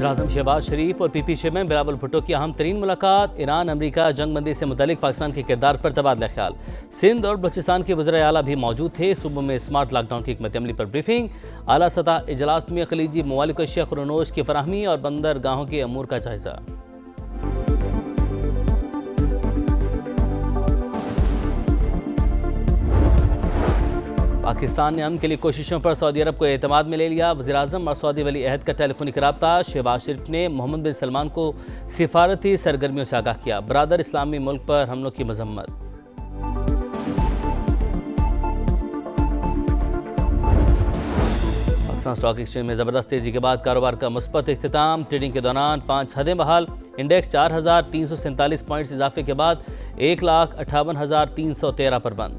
वज़ीर-ए-आज़म शहबाज शरीफ और PP chairman Bilawal Bhutto की अहम तरीन मुलाकात। ईरान अमरीका जंगबंदी से मुतल्लिक पाकिस्तान के किरदार पर तबादला ख्याल। सिंध और बलूचिस्तान के वज़ीर आला भी मौजूद थे। सूबों में स्मार्ट लॉकडाउन की हिकमत अमली पर ब्रीफिंग। आला सतह इजलास में खलीजी ममालिक अशिया खुरनोश की फराहमी और बंदरगाहों के अमूर का जायजा। पाकिस्तान ने अमन के लिए कोशिशों पर सऊदी अरब को एतमाद में ले लिया। वज़ीर-ए-आज़म और सऊदी वली अहद का टेलीफोनिक रब्ता। शहबाज शरीफ ने मोहम्मद बिन सलमान को सिफारती सरगर्मियों से आगाह किया। बरादर इस्लामी मुल्क पर हमलों की मजम्मत। पाकिस्तान स्टॉक एक्सचेंज में ज़बरदस्त तेजी के बाद कारोबार का मुस्बत इख्तिताम। ट्रेडिंग के दौरान 5 हदें बहाल। इंडेक्स 4,347 पॉइंट्स इजाफे के बाद 1,58,313 पर बंद।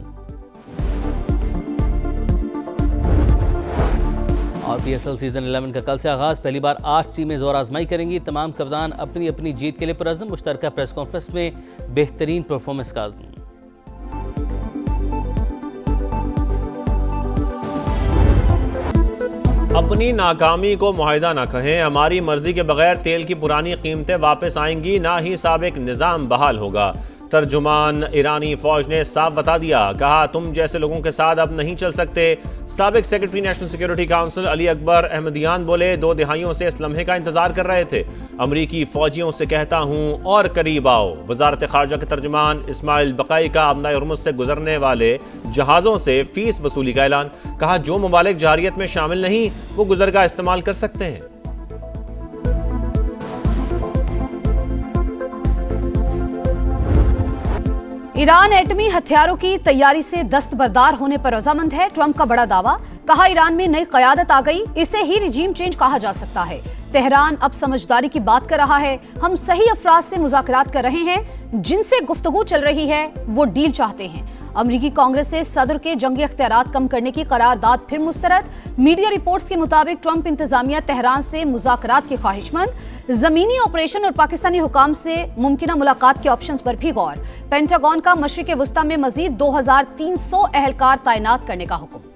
और PSL सीजन 11 का कल से आगाज। पहली बार 8 टीमें जोर आजमाई करेंगी। तमाम कप्तान अपनी अपनी जीत के लिए पुरअज़्म। मुश्तरका प्रेस कॉन्फ्रेंस में बेहतरीन परफॉर्मेंस का आज़म। अपनी नाकामी को मुआहिदा न कहें। हमारी मर्जी के बगैर तेल की पुरानी कीमतें वापस आएंगी, ना ही साबिक निज़ाम बहाल होगा। तर्जुमान ईरानी फौज ने साफ बता दिया, कहा तुम जैसे लोगों के साथ अब नहीं चल सकते। साबिक secretary national security council Ali Akbar Ahmadian बोले, 2 दिहाइयों से इस लम्हे का इंतजार कर रहे थे। अमरीकी फौजियों से कहता हूं और करीब आओ। वजारत खारजा के तर्जुमान इस्माइल बकाई का अबनाए हुर्मुज़ से गुजरने वाले जहाज़ों से फीस वसूली का ऐलान। कहा जो ममालिक जारियत में शामिल नहीं वो गुजर का इस्तेमाल कर सकते हैं। ईरान एटमी हथियारों की तैयारी से दस्तबरदार होने पर रजामंद है। ट्रंप का बड़ा दावा। कहा ईरान में नई क़यादत आ गई, इसे ही रिजीम चेंज कहा जा सकता है। तेहरान अब समझदारी की बात कर रहा है। हम सही अफराद से मुज़ाकरात कर रहे हैं, जिनसे गुफ्तगू चल रही है वो डील चाहते हैं। अमरीकी कांग्रेस से सदर के जंगी अख्तियारात कम करने की करारदाद फिर मुस्तरद। मीडिया रिपोर्ट्स के मुताबिक ट्रंप इंतजामिया तेहरान से मुज़ाकरात की ख्वाहिशमंद। जमीनी ऑपरेशन और पाकिस्तानी हुकाम से मुमकिना मुलाकात के ऑप्शंस पर भी गौर। पेंटागन का मशरिक़ वस्ता में मजीद 2300 एहलकार तैनात करने का हुक्म।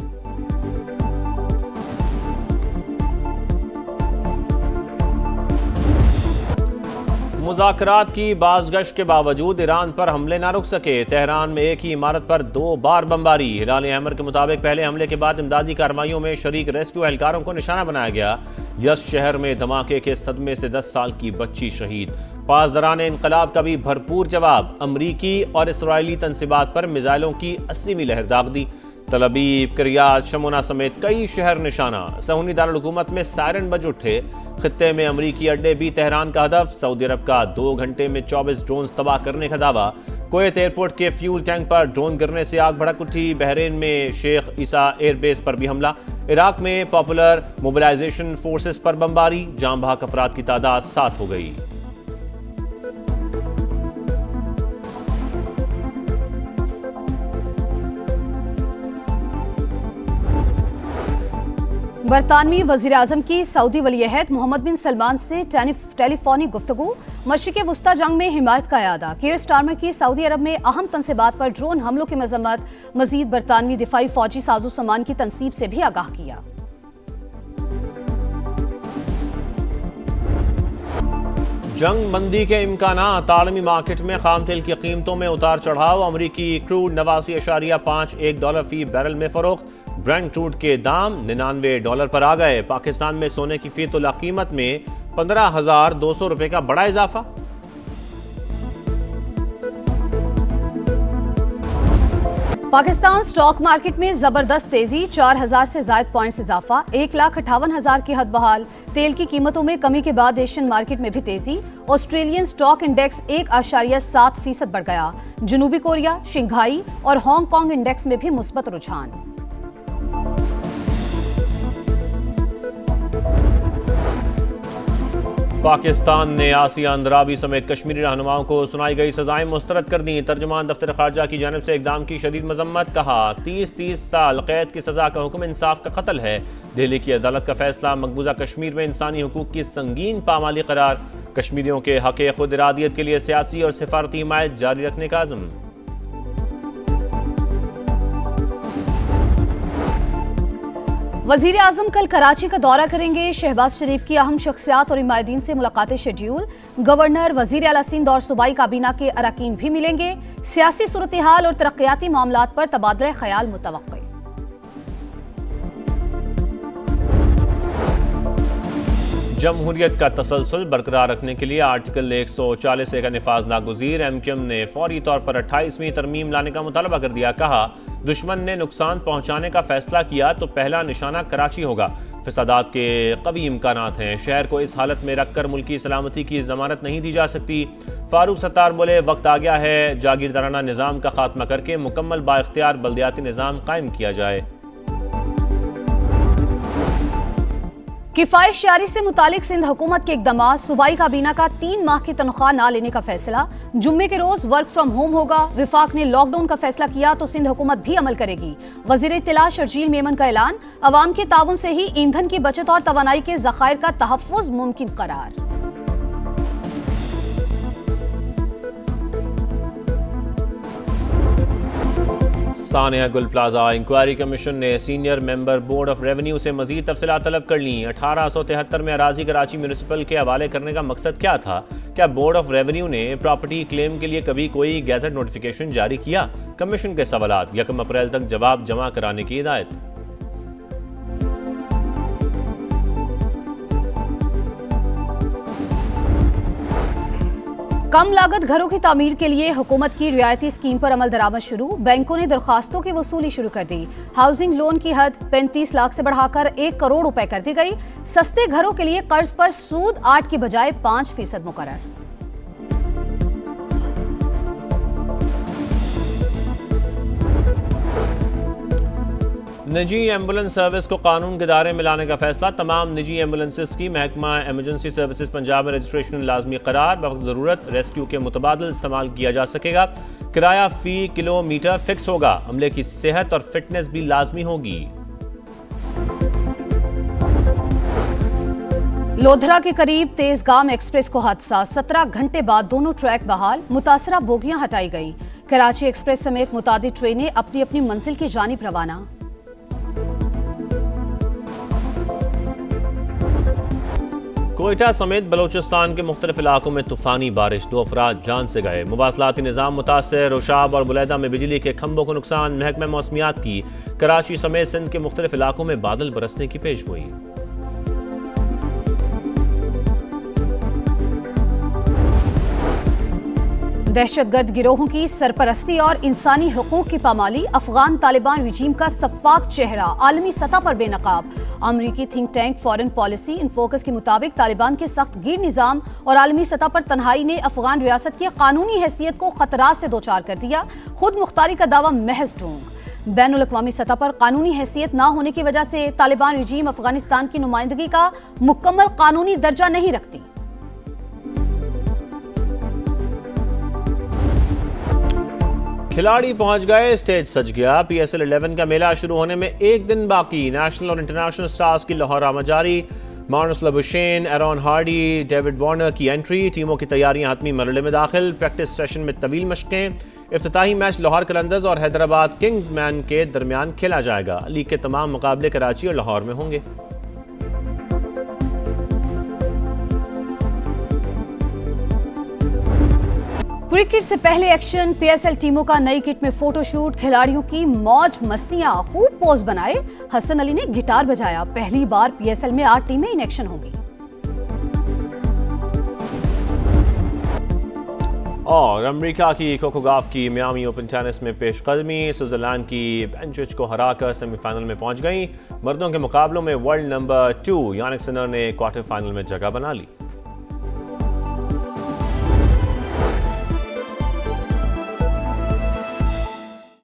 मुज़ाकरात की बाज़गश के बावजूद ईरान पर हमले ना रुक सके। तेहरान में एक ही इमारत पर 2 बार बमबारी। हिलाल हैमर के मुताबिक पहले हमले के बाद इमदादी कार्रवाइयों में शरीक रेस्क्यू एहलकारों को निशाना बनाया गया। यस शहर में धमाके के सदमे से 10 साल की बच्ची शहीद। पासदारान इनकलाब का भी भरपूर जवाब। अमरीकी और इसराइली तनसीबात पर मिसाइलों की 80वीं लहर दाग दी। तल अवीव, किरियात, शमोना समेत कई शहर निशाना। सहूनी दारुल हुकूमत में सायरन बज उठे। खित्ते में अमरीकी अड्डे भी तेहरान का हदफ। सऊदी अरब का 2 घंटे में 24 ड्रोन तबाह करने का दावा। कुवैत एयरपोर्ट के फ्यूल टैंक पर ड्रोन गिरने से आग भड़क उठी। बहरीन में शेख ईसा एयरबेस पर भी हमला। इराक में पॉपुलर मोबिलाइजेशन फोर्सेस पर बमबारी। जाम बहक अफराद की तादाद 7 हो गई। बरतानवी वज़ीर-ए-आज़म की सऊदी वली-ए-अहद मोहम्मद बिन सलमान से टेलीफोनिक गुफ्तगू। मशरिक़ वस्ता जंग में हिमायत का इरादा। कीर स्टारमर की सऊदी अरब में अहम तनसीबात पर ड्रोन हमलों की मजम्मत। मजीद बरतानवी दिफाई फौजी साजो सामान की तनसीब से भी आगाह किया। जंग बंदी के इम्कानात। आलमी मार्केट में खाम तेल की कीमतों में उतार चढ़ाव। अमरीकी क्रूड $89.51 फी बैरल में फरोख्त। ब्रेंट क्रूड के दाम $99 पर आ गए। पाकिस्तान में सोने की फी तोला कीमत में 15,200 रुपए का बड़ा इजाफा। पाकिस्तान स्टॉक मार्केट में जबरदस्त तेजी। 4000 से ज्यादा पॉइंट्स इजाफा। 1,58,000 की हद बहाल। तेल की कीमतों में कमी के बाद एशियन मार्केट में भी तेजी। ऑस्ट्रेलियन स्टॉक इंडेक्स 1.7% बढ़ गया। जनूबी कोरिया, शंघाई और हांगकांग इंडेक्स में भी मुस्बत रुझान। पाकिस्तान ने आसिया अंद्राबी समेत कश्मीरी रहनुमाओं को सुनाई गई सजाएं मुस्तरद कर दी। तर्जुमान दफ्तर खारजा की जानिब से इकदाम की शदीद मजम्मत। कहा 30 साल कैद की सजा का हुक्म इंसाफ का कत्ल है। दिल्ली की अदालत का फैसला मकबूजा कश्मीर में इंसानी हुकूक की संगीन पामाली करार। कश्मीरियों के हक खुद इरादियत के लिए सियासी और सिफारती हिमायत जारी रखने का अज़्म। वजीर आजम कल कराची का दौरा करेंगे। शहबाज शरीफ की अहम शख्सियात और इमारदीन से मुलाकातें शेड्यूल। गवर्नर, वजीर आला सिंध और सूबाई काबीना के अरकान भी मिलेंगे। सियासी सूरत हाल और तरक्याती मामलात पर तबादला ख्याल मुतवक्किल। जमहूरियत का तसलसल बरकरार रखने के लिए आर्टिकल 140 का निफाज नागुज़ीर। एमक्यूएम ने फौरी तौर पर 28वीं तरमीम लाने का मुतालबा कर दिया। कहा, दुश्मन ने नुकसान पहुंचाने का फैसला किया तो पहला निशाना कराची होगा। फसादात के कवी इम्कानात हैं। शहर को इस हालत में रखकर मुल्की सलामती की जमानत नहीं दी जा सकती। फारूक सत्तार बोले, वक्त आ गया है जागीरदाराना निज़ाम का खात्मा करके मुकम्मल बाइख्तियार बल्दियाती निज़ाम कायम किया जाए। किफायत शारी से मुतालिक सिंध हुकूमत के इकदाम। सूबाई काबीना का 3 माह की तनख्वाह ना लेने का फैसला। जुम्मे के रोज वर्क फ्रॉम होम होगा। विफाक ने लॉकडाउन का फैसला किया तो सिंध हुकूमत भी अमल करेगी। वजीर इत्तला शर्जील मेमन का ऐलान। अवाम के ताउन से ही ईंधन की बचत और तवानाई के ज़खायर का तहफ़्फ़ुज़ मुमकिन करार। सानिया गुल प्लाजा इंक्वायरी कमीशन ने senior member board of revenue से मजीद तफसीलात तलब कर ली। 1873 में अराजी कराची म्यूनिसिपल के हवाले करने का मकसद क्या था? क्या बोर्ड ऑफ रेवेन्यू ने प्रॉपर्टी क्लेम के लिए कभी कोई गैजेट नोटिफिकेशन जारी किया? कमीशन के सवालात। 1 अप्रैल तक जवाब जमा कराने की हिदायत। कम लागत घरों की तामीर के लिए हुकूमत की रियायती स्कीम पर अमल दरामद शुरू। बैंकों ने दरखास्तों की वसूली शुरू कर दी। हाउसिंग लोन की हद 35 लाख से बढ़ाकर 1 करोड़ रुपए कर दी गई। सस्ते घरों के लिए कर्ज पर सूद 8 की बजाय 5% मुकर्रर। निजी एम्बुलेंस सर्विस को कानून के दायरे में लाने का फैसला। तमाम निजी एम्बुलेंसेस की महकमा एमरजेंसी सर्विसेज पंजाब में रजिस्ट्रेशन लाजमी करार। वक्त ज़रूरत रेस्क्यू के मुतबादिल इस्तेमाल किया जा सकेगा। किराया फी किलोमीटर फिक्स होगा। अमले की सेहत और फिटनेस भी लाजमी होगी। लोधरा के करीब तेजगाम एक्सप्रेस को हादसा। 17 घंटे बाद दोनों ट्रैक बहाल। मुतासरा बोगियां हटाई गई। कराची एक्सप्रेस समेत मुतादिद ट्रेनें अपनी अपनी मंजिल की जानिब रवाना। कोयटा समेत बलोचिस्तान के मुख्तलिफ इलाकों में तूफानी बारिश। 2 अफराद जान से गए। मुवासलाती निज़ाम मुतासर। रोशाब और बुलैदा में बिजली के खंभों को नुकसान। महकमा मौसमियात की कराची समेत सिंध के मुख्तलिफ इलाकों में बादल बरसने की पेशगोई। दहशतगर्द गिरोहों की सरपरस्ती और इंसानी हुकूक की पामाली। अफगान तालिबान रिजीम का सफाक चेहरा आलमी सतह पर बेनकाब। अमरीकी think tank foreign policy in focus के मुताबिक तालिबान के सख्त गिर निज़ाम और आलमी सतह पर तन्हाई ने अफगान रियासत की कानूनी हैसियत को खतरात से दोचार कर दिया। खुद मुख्तारी का दावा महज ढोंग। बैनुल अक़वामी सतह पर कानूनी हैसियत न होने की वजह से तालिबान रिजीम अफगानिस्तान की नुमाइंदगी का मुकम्मल कानूनी दर्जा नहीं रखती। खिलाड़ी पहुंच गए, स्टेज सज गया। PSL 11 का मेला शुरू होने में 1 दिन बाकी। नेशनल और इंटरनेशनल स्टार्स की लाहौर आमजारी। Marnus Labuschagne, Aaron Hardie, David Warner की एंट्री। टीमों की तैयारियां हतमी मरहले में दाखिल। प्रैक्टिस सेशन में तवील मशकें। इफ्तिताही मैच लाहौर कलंदर्स और हैदराबाद किंग्समैन के दरमियान खेला जाएगा। लीग के तमाम मुकाबले कराची और लाहौर में होंगे। क्रिकेट से पहले एक्शन। PSL टीमों का नई किट में फोटोशूट। खिलाड़ियों की मौज मस्तियां। खूब पोज बनाए। हसन अली ने गिटार बजाया। पहली बार PSL में 8 टीमें इन एक्शन होंगी। और अमेरिका की कोको गॉफ की मियामी ओपन टेनिस में पेशकदमी। स्विट्जरलैंड की बेंचिच को हराकर सेमीफाइनल में पहुंच गई। मर्दों के मुकाबलों में वर्ल्ड नंबर 2 यानिक सिनर ने क्वार्टर फाइनल में जगह बना ली।